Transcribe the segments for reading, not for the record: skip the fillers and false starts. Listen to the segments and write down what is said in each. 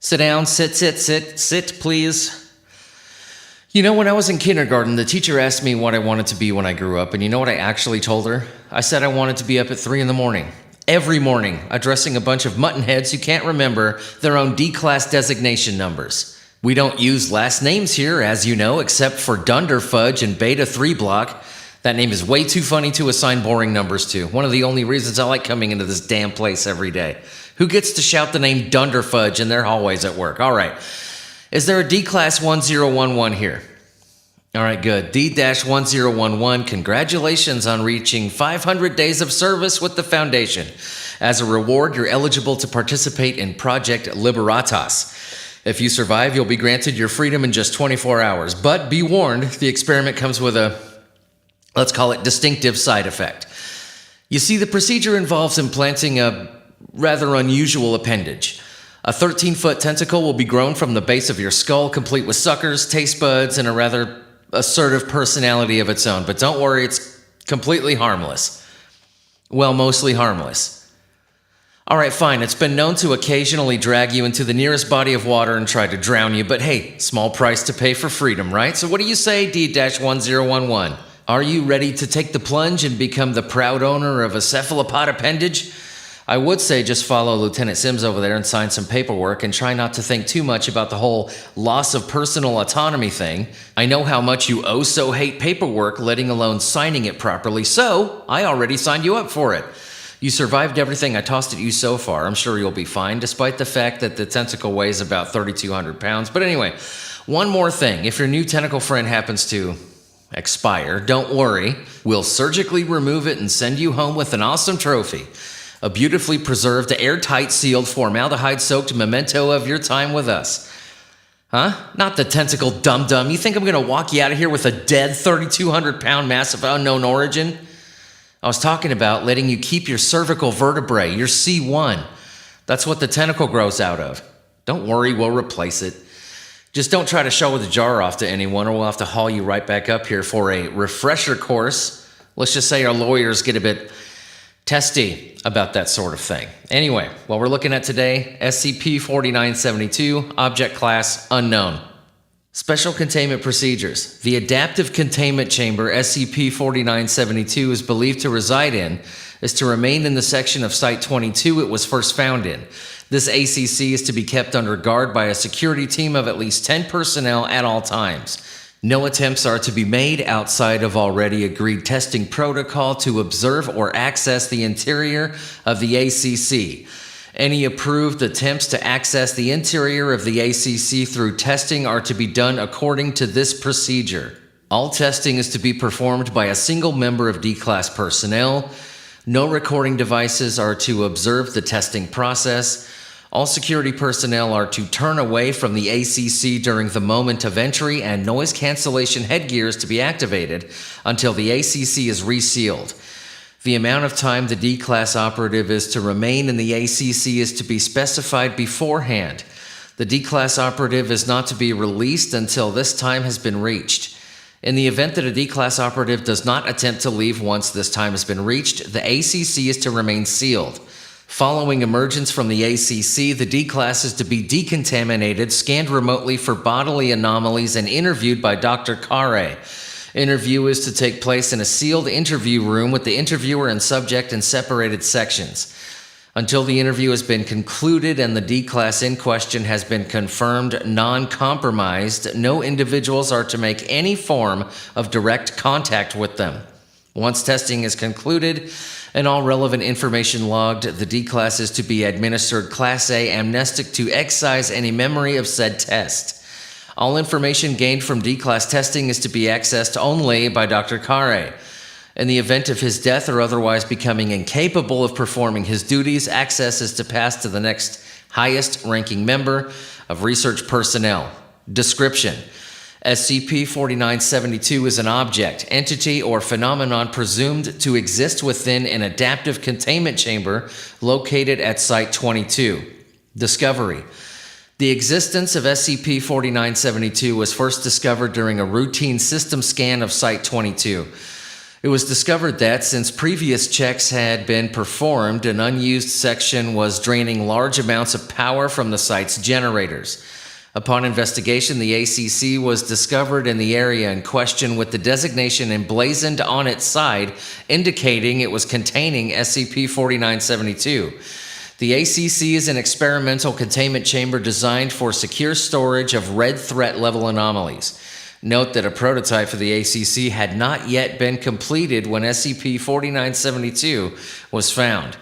Sit down, sit, please. You know, when I was in kindergarten, the teacher asked me what I wanted to be when I grew up, and you know what I actually told her? I said I wanted to be up at 3 in the morning. Every morning, addressing a bunch of muttonheads who can't remember their own D-class designation numbers. We don't use last names here, as you know, except for Dunderfudge and Beta 3 Block. That name is way too funny to assign boring numbers to. One of the only reasons I like coming into this damn place every day. Who gets to shout the name Dunderfudge in their hallways at work? All right. Is there a D-Class 1011 here? All right, good. D-1011, congratulations on reaching 500 days of service with the Foundation. As a reward, you're eligible to participate in Project Liberatas. If you survive, you'll be granted your freedom in just 24 hours. But be warned, the experiment comes with a, let's call it, distinctive side effect. You see, the procedure involves implanting a rather unusual appendage. A 13-foot tentacle will be grown from the base of your skull, complete with suckers, taste buds, and a rather assertive personality of its own. But don't worry, it's completely harmless. Well, mostly harmless. All right, fine. It's been known to occasionally drag you into the nearest body of water and try to drown you, but hey, small price to pay for freedom, right? So what do you say, D-1011? Are you ready to take the plunge and become the proud owner of a cephalopod appendage? I would say just follow Lieutenant Sims over there and sign some paperwork and try not to think too much about the whole loss of personal autonomy thing. I know how much you so hate paperwork, letting alone signing it properly, so I already signed you up for it. You survived everything I tossed at you so far. I'm sure you'll be fine, despite the fact that the tentacle weighs about 3,200 pounds. But anyway, one more thing. If your new tentacle friend happens to expire, don't worry. We'll surgically remove it and send you home with an awesome trophy. A beautifully preserved, airtight sealed, formaldehyde-soaked memento of your time with us. Huh? Not the tentacle dum-dum. You think I'm going to walk you out of here with a dead 3,200-pound mass of unknown origin? I was talking about letting you keep your cervical vertebrae, your C1. That's what the tentacle grows out of. Don't worry, we'll replace it. Just don't try to show the jar off to anyone, or we'll have to haul you right back up here for a refresher course. Let's just say our lawyers get a bit testy about that sort of thing. Anyway, what we're looking at today, SCP-4972, Object Class Unknown. Special Containment Procedures. The Adaptive Containment Chamber SCP-4972 is believed to reside in is to remain in the section of Site-22 it was first found in. This ACC is to be kept under guard by a security team of at least 10 personnel at all times. No attempts are to be made outside of already agreed testing protocol to observe or access the interior of the ACC. Any approved attempts to access the interior of the ACC through testing are to be done according to this procedure. All testing is to be performed by a single member of D-Class personnel. No recording devices are to observe the testing process. All security personnel are to turn away from the ACC during the moment of entry, and noise cancellation headgear is to be activated until the ACC is resealed. The amount of time the D-Class operative is to remain in the ACC is to be specified beforehand. The D-Class operative is not to be released until this time has been reached. In the event that a D-Class operative does not attempt to leave once this time has been reached, the ACC is to remain sealed. Following emergence from the ACC, the D-Class is to be decontaminated, scanned remotely for bodily anomalies, and interviewed by Dr. Kare. Interview is to take place in a sealed interview room with the interviewer and subject in separated sections. Until the interview has been concluded and the D-Class in question has been confirmed non-compromised, no individuals are to make any form of direct contact with them. Once testing is concluded and all relevant information logged, the D-Class is to be administered Class A amnestic to excise any memory of said test. All information gained from D-Class testing is to be accessed only by Dr. Kare. In the event of his death or otherwise becoming incapable of performing his duties, access is to pass to the next highest ranking member of research personnel. Description: SCP-4972 is an object, entity, or phenomenon presumed to exist within an adaptive containment chamber located at Site-22. Discovery: the existence of SCP-4972 was first discovered during a routine system scan of Site-22. It was discovered that since previous checks had been performed, an unused section was draining large amounts of power from the site's generators. Upon investigation, the ACC was discovered in the area in question with the designation emblazoned on its side, indicating it was containing SCP-4972. The ACC is an experimental containment chamber designed for secure storage of red threat level anomalies. Note that a prototype for the ACC had not yet been completed when SCP-4972 was found.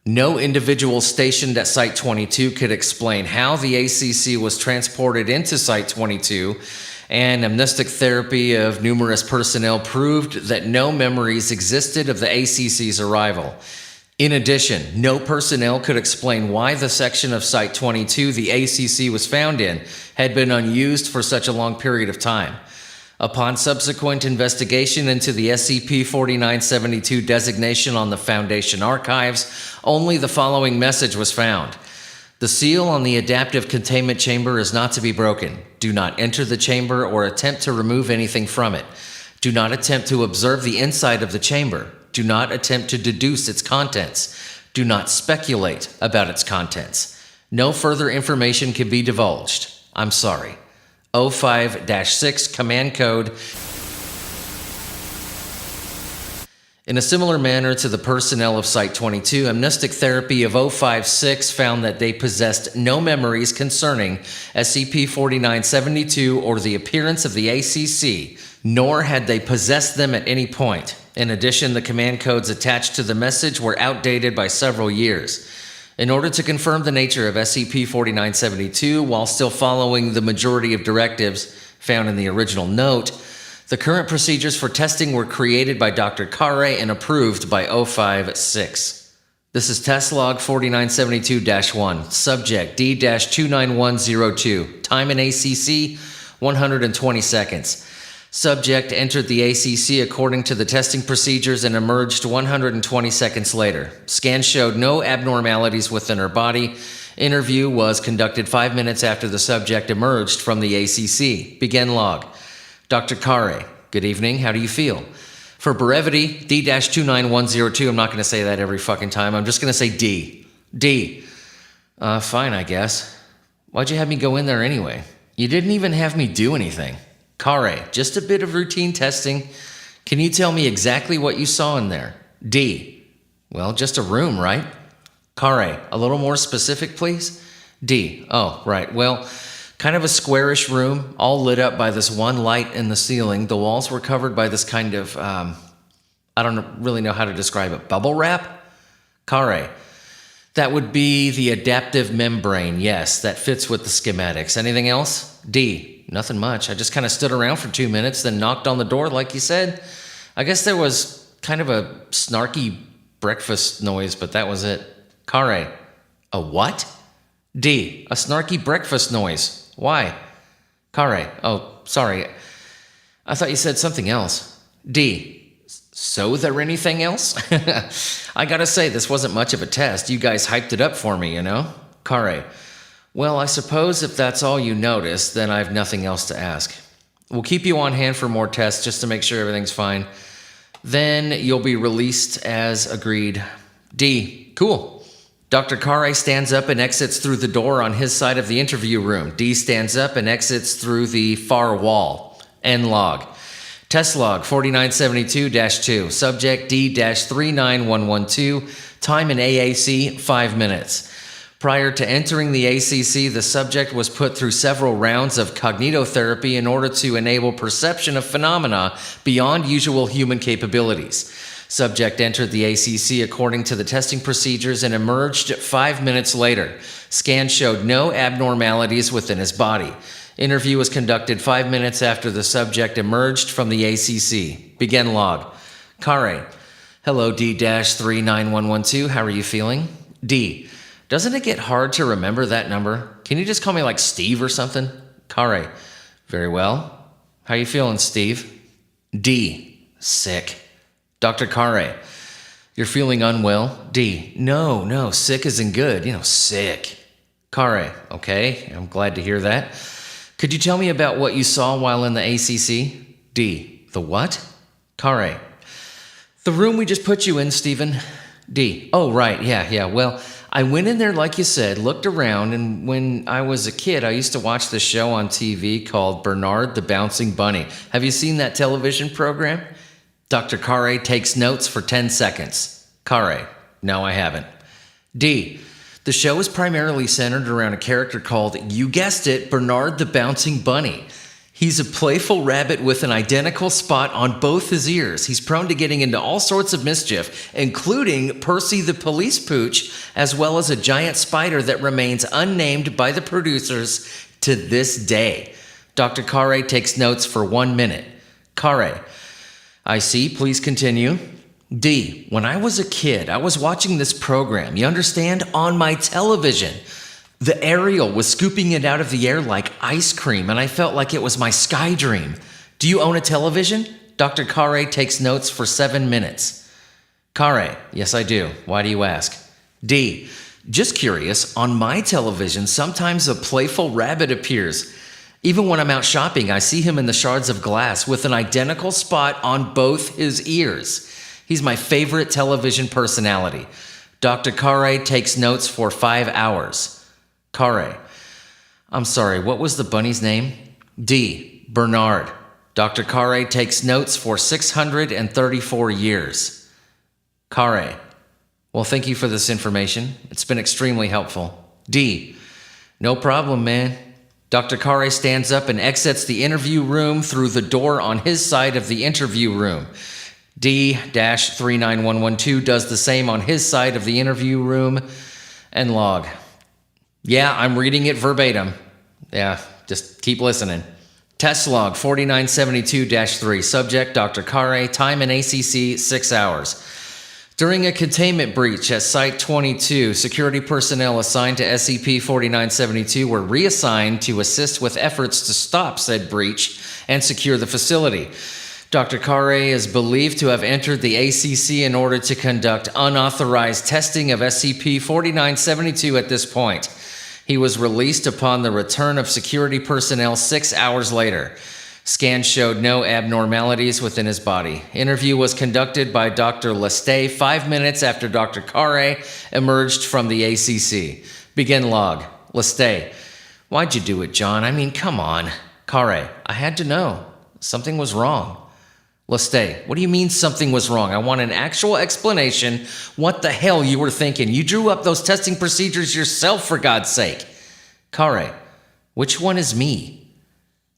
No individual stationed at Site-22 could explain how the ACC was transported into Site-22, and amnestic therapy of numerous personnel proved that no memories existed of the ACC's arrival. In addition, no personnel could explain why the section of Site-22 the ACC was found in had been unused for such a long period of time. Upon subsequent investigation into the SCP-4972 designation on the Foundation archives, only the following message was found. The seal on the adaptive containment chamber is not to be broken. Do not enter the chamber or attempt to remove anything from it. Do not attempt to observe the inside of the chamber. Do not attempt to deduce its contents. Do not speculate about its contents. No further information can be divulged. I'm sorry. 05-6 Command Code. In a similar manner to the personnel of Site-22, amnestic therapy of 056 found that they possessed no memories concerning SCP-4972 or the appearance of the ACC, nor had they possessed them at any point. In addition, the command codes attached to the message were outdated by several years. In order to confirm the nature of SCP-4972 while still following the majority of directives found in the original note, the current procedures for testing were created by Dr. Kare and approved by 056. This is test log 4972-1, subject D-29102, time in ACC 120 seconds. Subject entered the ACC according to the testing procedures and emerged 120 seconds later. Scan showed no abnormalities within her body. Interview was conducted 5 minutes after the subject emerged from the ACC. Begin log. Dr. Kare, good evening. How do you feel? For brevity, D-29102. I'm not going to say that every fucking time. I'm just going to say D. D. Fine, I guess. Why'd you have me go in there anyway? You didn't even have me do anything. Kare, just a bit of routine testing. Can you tell me exactly what you saw in there? D. Well, just a room, right? Kare, a little more specific, please? D. Oh, right. Well, kind of a squarish room, all lit up by this one light in the ceiling. The walls were covered by this kind of, I don't really know how to describe it, bubble wrap? Kare, that would be the adaptive membrane. Yes, that fits with the schematics. Anything else? D. Nothing much. I just kind of stood around for 2 minutes, then knocked on the door like you said. I guess there was kind of a snarky breakfast noise, but that was it. Kare, a what? D, a snarky breakfast noise. Why? Kare, oh, sorry. I thought you said something else. D, so there anything else? I gotta say, this wasn't much of a test. You guys hyped it up for me, you know? Kare, well, I suppose if that's all you noticed, then I have nothing else to ask. We'll keep you on hand for more tests just to make sure everything's fine. Then you'll be released as agreed. D, cool. Dr. Kare stands up and exits through the door on his side of the interview room. D stands up and exits through the far wall. End log. Test log 4972-2, subject D-39112, time in AAC 5 minutes. Prior to entering the ACC, the subject was put through several rounds of cognitotherapy in order to enable perception of phenomena beyond usual human capabilities. Subject entered the ACC according to the testing procedures and emerged 5 minutes later. Scan showed no abnormalities within his body. Interview was conducted 5 minutes after the subject emerged from the ACC. Begin log. Kare, hello D-39112, how are you feeling? D, doesn't it get hard to remember that number? Can you just call me like Steve or something? Kare, very well. How you feeling, Steve? D, sick. Dr. Kare, you're feeling unwell? D, no, sick isn't good. Sick. Kare, okay, I'm glad to hear that. Could you tell me about what you saw while in the ACC? D, the what? Kare, The room we just put you in, Stephen. D. Oh, right. Yeah. Well, I went in there like you said, looked around, and when I was a kid, I used to watch this show on TV called Bernard the Bouncing Bunny. Have you seen that television program? Dr. Kare takes notes for 10 seconds. Kare. No, I haven't. D. The show is primarily centered around a character called, you guessed it, Bernard the Bouncing Bunny. He's a playful rabbit with an identical spot on both his ears. He's prone to getting into all sorts of mischief, including Percy the police pooch, as well as a giant spider that remains unnamed by the producers to this day. Dr. Kare takes notes for 1 minute. Kare. I see. Please continue. D. When I was a kid, I was watching this program, you understand, on my television. The aerial was scooping it out of the air like ice cream, and I felt like it was my sky dream. Do you own a television? Dr. Kare takes notes for 7 minutes. Kare, yes I do. Why do you ask? D, just curious, on my television, sometimes a playful rabbit appears. Even when I'm out shopping, I see him in the shards of glass with an identical spot on both his ears. He's my favorite television personality. Dr. Kare takes notes for 5 hours. Kare. I'm sorry, what was the bunny's name? D. Bernard. Dr. Kare takes notes for 634 years. Kare. Well, thank you for this information. It's been extremely helpful. D. No problem, man. Dr. Kare stands up and exits the interview room through the door on his side of the interview room. D-39112 does the same on his side of the interview room. And log. Yeah, I'm reading it verbatim. Yeah, just keep listening. Test log 4972-3. Subject Dr. Kare. Time in ACC 6 hours. During a containment breach at Site 22, security personnel assigned to SCP-4972 were reassigned to assist with efforts to stop said breach and secure the facility. Dr. Kare is believed to have entered the ACC in order to conduct unauthorized testing of SCP-4972 at this point. He was released upon the return of security personnel 6 hours later. Scans showed no abnormalities within his body. Interview was conducted by Dr. Lestay 5 minutes after Dr. Kare emerged from the ACC. Begin log. Lestay. Why'd you do it, John? I mean, come on. Kare. I had to know. Something was wrong. Lestay. What do you mean something was wrong? I want an actual explanation what the hell you were thinking. You drew up those testing procedures yourself, for God's sake. Kare. Which one is me?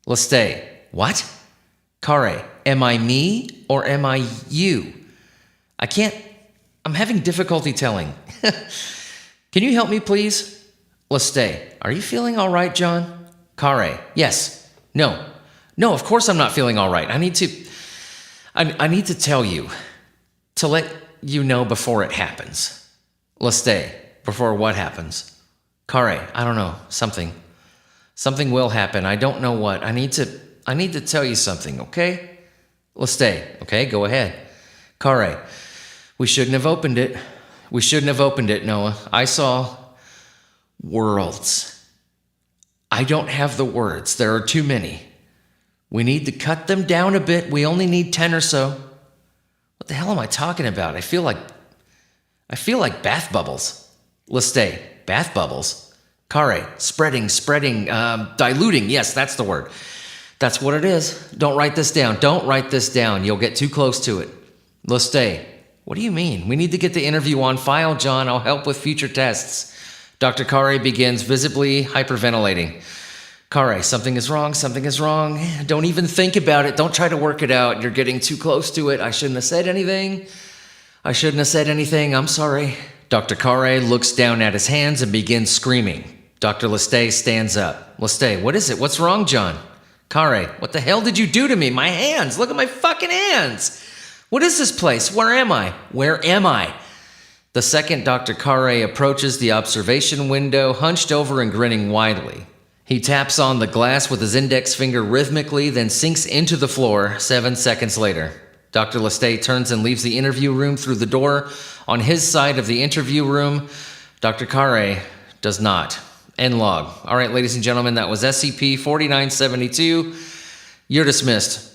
Lestay. What? Kare. Am I me or am I you? I'm having difficulty telling. Can you help me, please? Lestay. Are you feeling all right, John? Kare. Yes. No, of course I'm not feeling all right. I need to tell you, to let you know before it happens. Lestay, before what happens? Kare, I don't know, something will happen. I don't know what. I need to tell you something, okay? Lestay, okay, go ahead. Kare, we shouldn't have opened it. Noah. I saw worlds. I don't have the words. There are too many. We need to cut them down a bit. We only need 10 or so. What the hell am I talking about? I feel like bath bubbles. Lestay, bath bubbles. Kare, spreading, diluting. Yes, that's the word. That's what it is. Don't write this down. You'll get too close to it. Lestay, what do you mean? We need to get the interview on file, John. I'll help with future tests. Dr. Kare begins visibly hyperventilating. Kare, something is wrong. Don't even think about it. Don't try to work it out. You're getting too close to it. I shouldn't have said anything. I'm sorry. Dr. Kare looks down at his hands and begins screaming. Dr. Lestay stands up. Lestay, what is it? What's wrong, John? Kare, what the hell did you do to me? My hands. Look at my fucking hands. What is this place? Where am I? The second Dr. Kare approaches the observation window, hunched over and grinning widely. He taps on the glass with his index finger rhythmically, then sinks into the floor 7 seconds later. Dr. Lestay turns and leaves the interview room through the door on his side of the interview room. Dr. Kare does not. End log. All right, ladies and gentlemen, that was SCP-4972. You're dismissed.